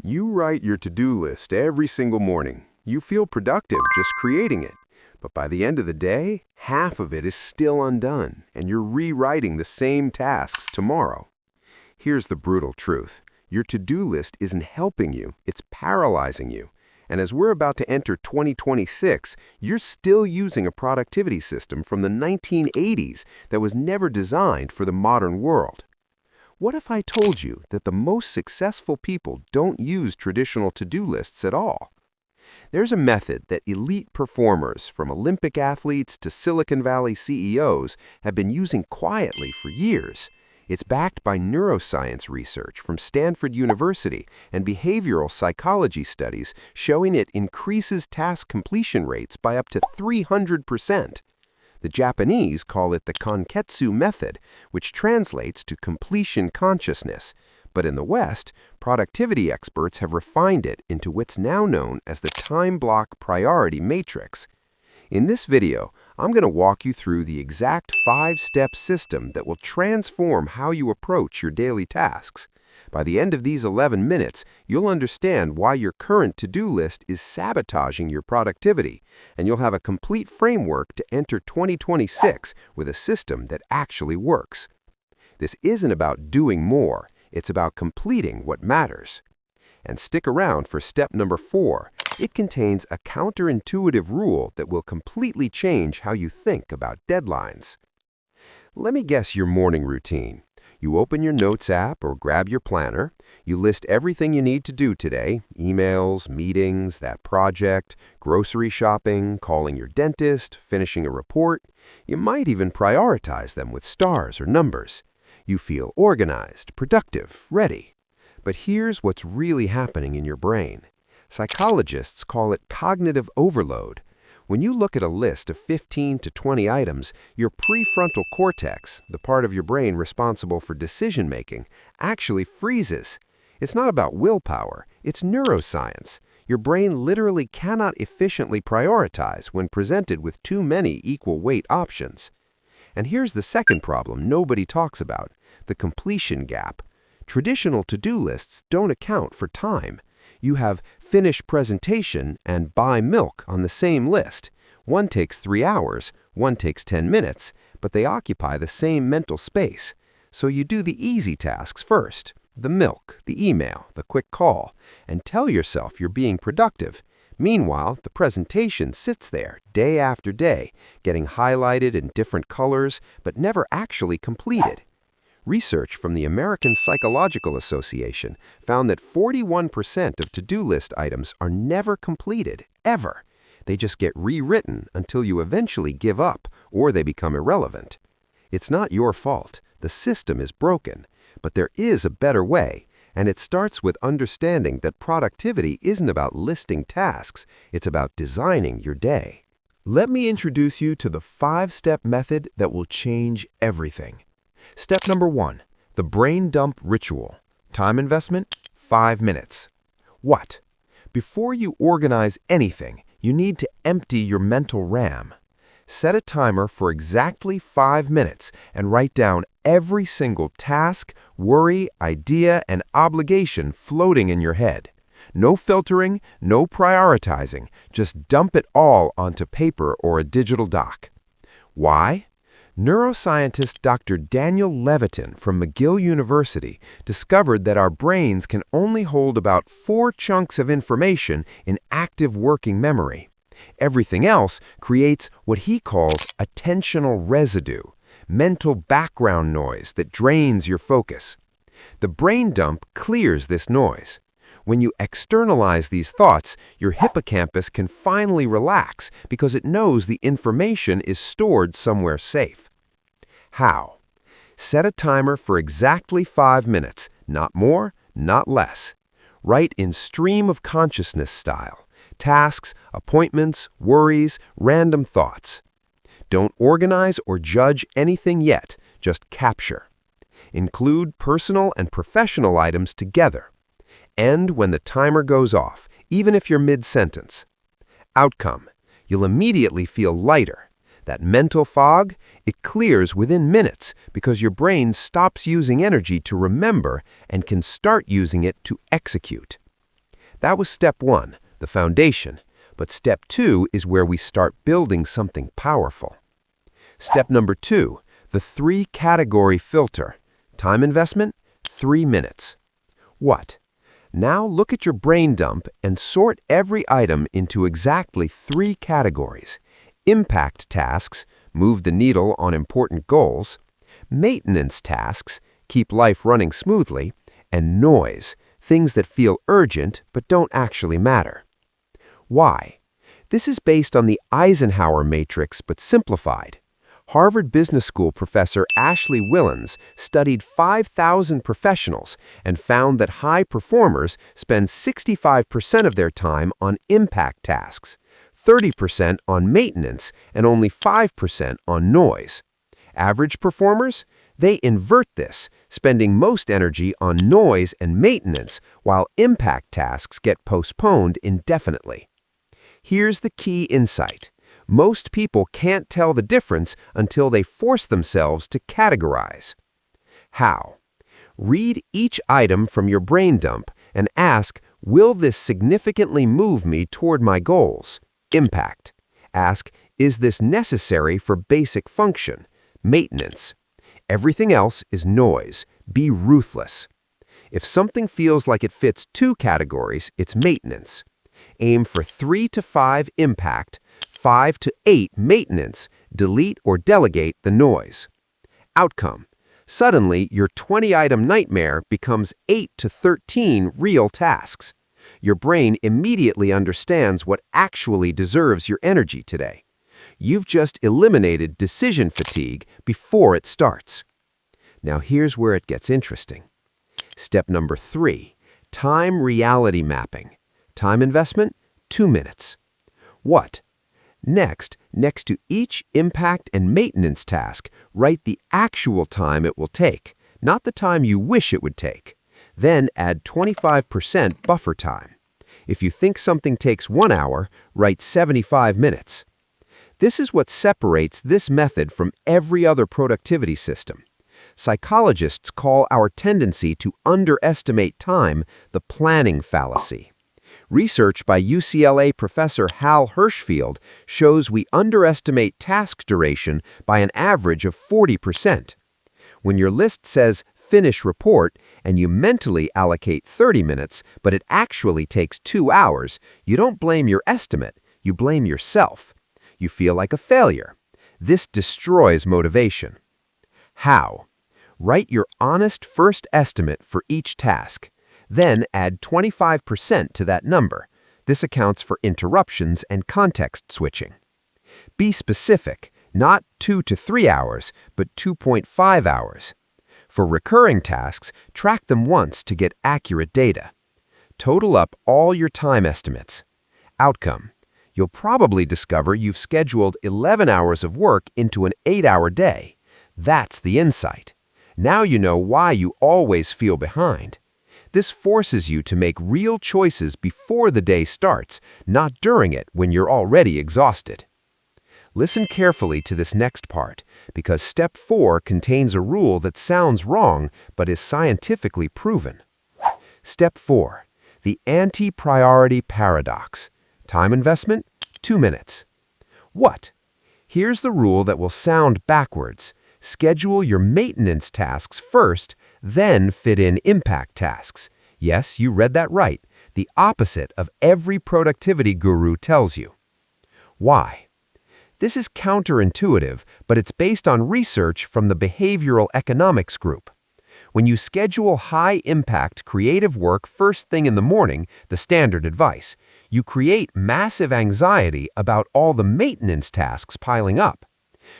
You write your to-do list every single morning. You feel productive just creating it. But by the end of the day, half of it is still undone, and you're rewriting the same tasks tomorrow. Here's the brutal truth. Your to-do list isn't helping you, it's paralyzing you. And as we're about to enter 2026, you're still using a productivity system from the 1980s that was never designed for the modern world. What if I told you that the most successful people don't use traditional to-do lists at all? There's a method that elite performers, from Olympic athletes to Silicon Valley CEOs, have been using quietly for years. It's backed by neuroscience research from Stanford University and behavioral psychology studies showing it increases task completion rates by up to 300%. The Japanese call it the Kanketsu Method, which translates to completion consciousness. But in the West, productivity experts have refined it into what's now known as the time block priority matrix. In this video, I'm going to walk you through the exact 5-step system that will transform how you approach your daily tasks. By the end of these 11 minutes, you'll understand why your current to-do list is sabotaging your productivity, and you'll have a complete framework to enter 2026 with a system that actually works. This isn't about doing more, it's about completing what matters. And stick around for step number 4. It contains a counterintuitive rule that will completely change how you think about deadlines. Let me guess your morning routine. You open your Notes app or grab your planner. You list everything you need to do today: emails, meetings, that project, grocery shopping, calling your dentist, finishing a report. You might even prioritize them with stars or numbers. You feel organized, productive, ready. But here's what's really happening in your brain. Psychologists call it cognitive overload. When you look at a list of 15 to 20 items, your prefrontal cortex, the part of your brain responsible for decision-making, actually freezes. It's not about willpower, it's neuroscience. Your brain literally cannot efficiently prioritize when presented with too many equal weight options. And here's the second problem nobody talks about: the completion gap. Traditional to-do lists don't account for time. You have finish presentation and buy milk on the same list. One takes 3 hours, one takes 10 minutes, but they occupy the same mental space. So you do the easy tasks first: the milk, the email, the quick call, and tell yourself you're being productive. Meanwhile, the presentation sits there day after day, getting highlighted in different colors, but never actually completed. Research from the American Psychological Association found that 41% of to-do list items are never completed, ever. They just get rewritten until you eventually give up or they become irrelevant. It's not your fault. The system is broken. But there is a better way, and it starts with understanding that productivity isn't about listing tasks, it's about designing your day. Let me introduce you to the 5-step method that will change everything. Step number 1, the brain dump ritual. Time investment, 5 minutes. What? Before you organize anything, you need to empty your mental RAM. Set a timer for exactly 5 minutes and write down every single task, worry, idea, and obligation floating in your head. No filtering, no prioritizing, just dump it all onto paper or a digital doc. Why? Neuroscientist Dr. Daniel Levitin from McGill University discovered that our brains can only hold about 4 chunks of information in active working memory. Everything else creates what he calls attentional residue, mental background noise that drains your focus. The brain dump clears this noise. When you externalize these thoughts, your hippocampus can finally relax because it knows the information is stored somewhere safe. How? Set a timer for exactly 5 minutes, not more, not less. Write in stream of consciousness style: tasks, appointments, worries, random thoughts. Don't organize or judge anything yet, just capture. Include personal and professional items together. End when the timer goes off, even if you're mid-sentence. Outcome: you'll immediately feel lighter. That mental fog, it clears within minutes because your brain stops using energy to remember and can start using it to execute. That was step 1, the foundation. But step 2 is where we start building something powerful. Step number 2, the 3-category filter. Time investment, 3 minutes. What? Now look at your brain dump and sort every item into exactly 3 categories. Impact tasks, move the needle on important goals. Maintenance tasks, keep life running smoothly. And noise, things that feel urgent but don't actually matter. Why? This is based on the Eisenhower matrix but simplified. Harvard Business School professor Ashley Willens studied 5,000 professionals and found that high performers spend 65% of their time on impact tasks, 30% on maintenance, and only 5% on noise. Average performers? They invert this, spending most energy on noise and maintenance while impact tasks get postponed indefinitely. Here's the key insight. Most people can't tell the difference until they force themselves to categorize. How? Read each item from your brain dump and ask, will this significantly move me toward my goals? Impact. Ask, is this necessary for basic function? Maintenance. Everything else is noise. Be ruthless. If something feels like it fits 2 categories, it's maintenance. Aim for 3 to 5 impact, 5 to 8 maintenance, delete or delegate the noise. Outcome. Suddenly, your 20-item nightmare becomes 8 to 13 real tasks. Your brain immediately understands what actually deserves your energy today. You've just eliminated decision fatigue before it starts. Now here's where it gets interesting. Step number 3, time reality mapping. Time investment, 2 minutes. What? Next to each impact and maintenance task, write the actual time it will take, not the time you wish it would take. Then add 25% buffer time. If you think something takes 1 hour, write 75 minutes. This is what separates this method from every other productivity system. Psychologists call our tendency to underestimate time the planning fallacy. Research by UCLA professor Hal Hirschfield shows we underestimate task duration by an average of 40%. When your list says finish report and you mentally allocate 30 minutes, but it actually takes 2 hours, you don't blame your estimate, you blame yourself. You feel like a failure. This destroys motivation. How? Write your honest first estimate for each task. Then add 25% to that number. This accounts for interruptions and context switching. Be specific, not 2 to 3 hours, but 2.5 hours. For recurring tasks, track them once to get accurate data. Total up all your time estimates. Outcome. You'll probably discover you've scheduled 11 hours of work into an 8-hour day. That's the insight. Now you know why you always feel behind. This forces you to make real choices before the day starts, not during it when you're already exhausted. Listen carefully to this next part, because step 4 contains a rule that sounds wrong but is scientifically proven. Step 4, the anti-priority paradox. Time investment, 2 minutes. What? Here's the rule that will sound backwards. Schedule your maintenance tasks first, then fit in impact tasks. Yes, you read that right. The opposite of every productivity guru tells you. Why? This is counterintuitive, but it's based on research from the behavioral economics group. When you schedule high-impact creative work first thing in the morning, the standard advice, you create massive anxiety about all the maintenance tasks piling up.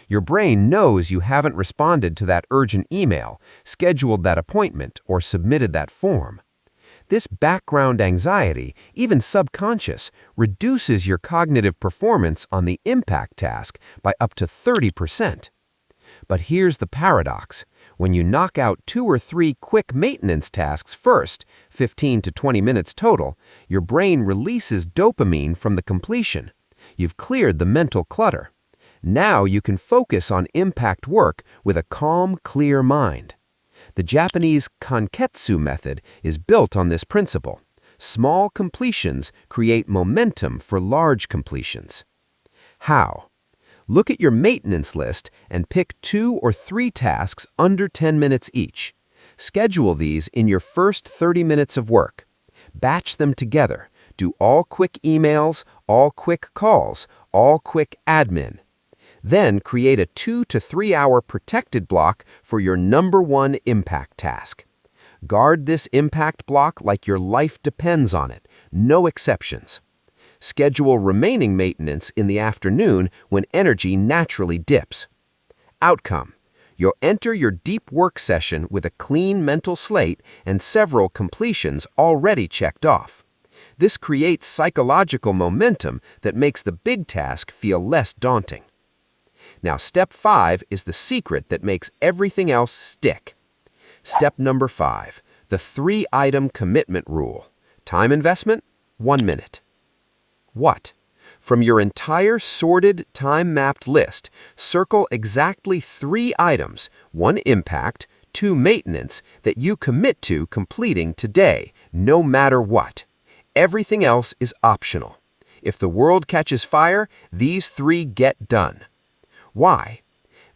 Your brain knows you haven't responded to that urgent email, scheduled that appointment, or submitted that form. This background anxiety, even subconscious, reduces your cognitive performance on the impact task by up to 30%. But here's the paradox. When you knock out 2 or 3 quick maintenance tasks first, 15 to 20 minutes total, your brain releases dopamine from the completion. You've cleared the mental clutter. Now you can focus on impact work with a calm, clear mind. The Japanese Kanketsu Method is built on this principle. Small completions create momentum for large completions. How? Look at your maintenance list and pick 2 or 3 tasks under 10 minutes each. Schedule these in your first 30 minutes of work. Batch them together. Do all quick emails, all quick calls, all quick admin. Then create a 2 to 3 hour protected block for your number 1 impact task. Guard this impact block like your life depends on it, no exceptions. Schedule remaining maintenance in the afternoon when energy naturally dips. Outcome: you'll enter your deep work session with a clean mental slate and several completions already checked off. This creates psychological momentum that makes the big task feel less daunting. Now, step 5 is the secret that makes everything else stick. Step number 5, the 3-item commitment rule. Time investment, 1 minute. What? From your entire sorted, time-mapped list, circle exactly 3 items, 1 impact, 2 maintenance, that you commit to completing today, no matter what. Everything else is optional. If the world catches fire, these 3 get done. Why?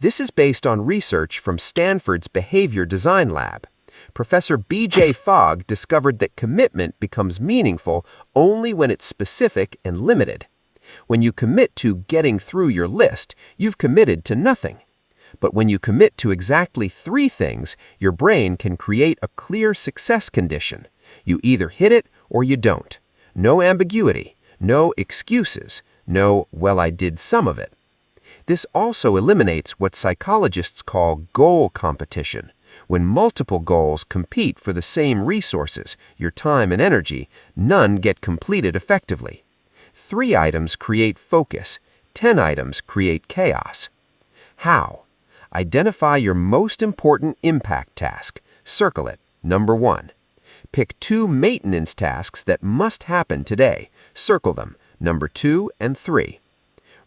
This is based on research from Stanford's Behavior Design Lab. Professor B.J. Fogg discovered that commitment becomes meaningful only when it's specific and limited. When you commit to getting through your list, you've committed to nothing. But when you commit to exactly 3 things, your brain can create a clear success condition. You either hit it or you don't. No ambiguity, no excuses, no, well, I did some of it. This also eliminates what psychologists call goal competition. When multiple goals compete for the same resources, your time and energy, none get completed effectively. 3 items create focus. 10 items create chaos. How? Identify your most important impact task. Circle it. Number 1. Pick 2 maintenance tasks that must happen today. Circle them. Number 2 and 3.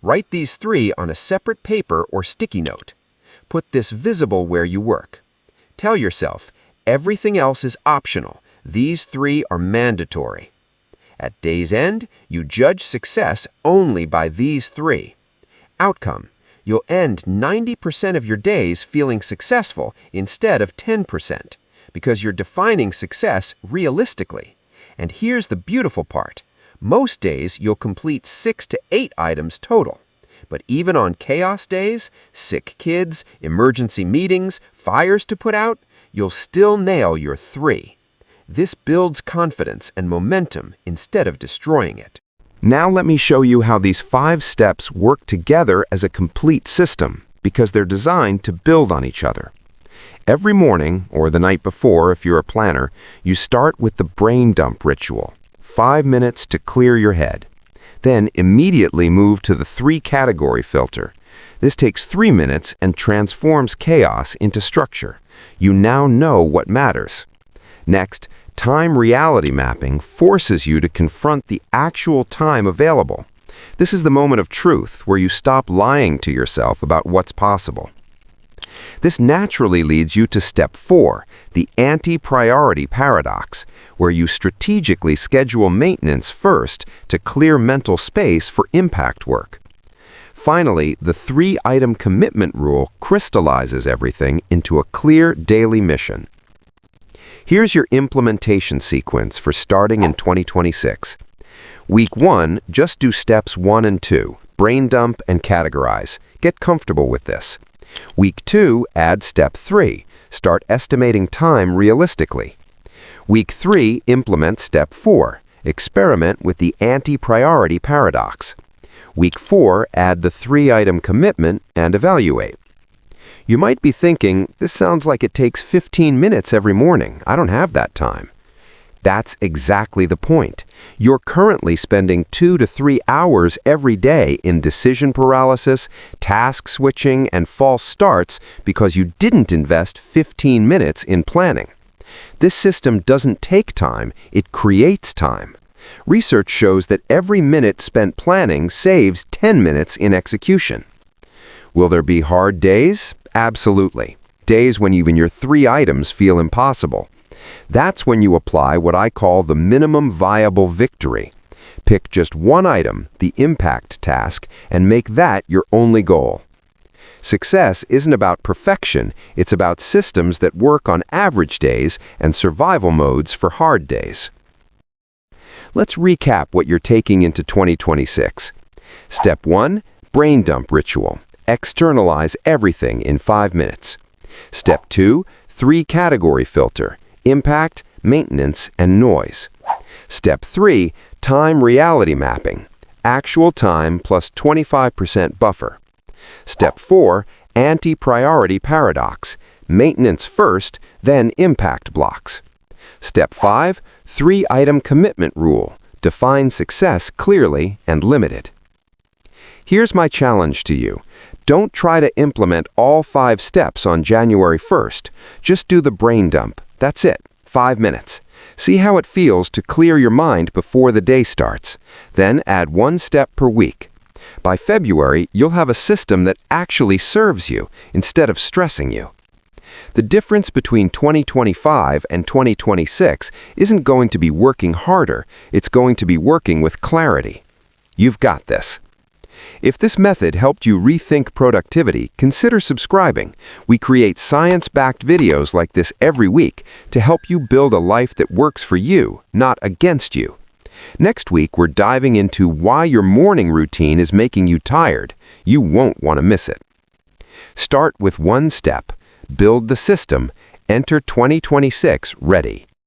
Write these 3 on a separate paper or sticky note. Put this visible where you work. Tell yourself, everything else is optional. These 3 are mandatory. At day's end, you judge success only by these 3. Outcome: you'll end 90% of your days feeling successful instead of 10%, because you're defining success realistically. And here's the beautiful part. Most days, you'll complete 6 to 8 items total. But even on chaos days, sick kids, emergency meetings, fires to put out, you'll still nail your 3. This builds confidence and momentum instead of destroying it. Now let me show you how these 5 steps work together as a complete system, because they're designed to build on each other. Every morning, or the night before if you're a planner, you start with the brain dump ritual. 5 minutes to clear your head. Then immediately move to the 3-category filter. This takes 3 minutes and transforms chaos into structure. You now know what matters. Next, time reality mapping forces you to confront the actual time available. This is the moment of truth where you stop lying to yourself about what's possible. This naturally leads you to step 4, the anti-priority paradox, where you strategically schedule maintenance first to clear mental space for impact work. Finally, the 3-item commitment rule crystallizes everything into a clear daily mission. Here's your implementation sequence for starting in 2026. Week 1, just do steps 1 and 2, brain dump and categorize. Get comfortable with this. Week 2, add step 3. Start estimating time realistically. Week 3, implement step 4. Experiment with the anti-priority paradox. Week 4, add the 3-item commitment and evaluate. You might be thinking, this sounds like it takes 15 minutes every morning. I don't have that time. That's exactly the point. You're currently spending 2 to 3 hours every day in decision paralysis, task switching, and false starts because you didn't invest 15 minutes in planning. This system doesn't take time, it creates time. Research shows that every minute spent planning saves 10 minutes in execution. Will there be hard days? Absolutely. Days when even your 3 items feel impossible. That's when you apply what I call the minimum viable victory. Pick just one item, the impact task, and make that your only goal. Success isn't about perfection, it's about systems that work on average days and survival modes for hard days. Let's recap what you're taking into 2026. Step 1, brain dump ritual. Externalize everything in 5 minutes. Step 2, 3-category filter. Impact, maintenance, and noise. Step 3, time reality mapping. Actual time plus 25% buffer. Step 4, anti-priority paradox. Maintenance first, then impact blocks. Step 5, 3-item commitment rule. Define success clearly and limit it. Here's my challenge to you. Don't try to implement all 5 steps on January 1st. Just do the brain dump. That's it, 5 minutes. See how it feels to clear your mind before the day starts. Then add 1 step per week. By February, you'll have a system that actually serves you instead of stressing you. The difference between 2025 and 2026 isn't going to be working harder, it's going to be working with clarity. You've got this. If this method helped you rethink productivity, consider subscribing. We create science-backed videos like this every week to help you build a life that works for you, not against you. Next week, we're diving into why your morning routine is making you tired. You won't want to miss it. Start with 1 step. Build the system. Enter 2026 ready.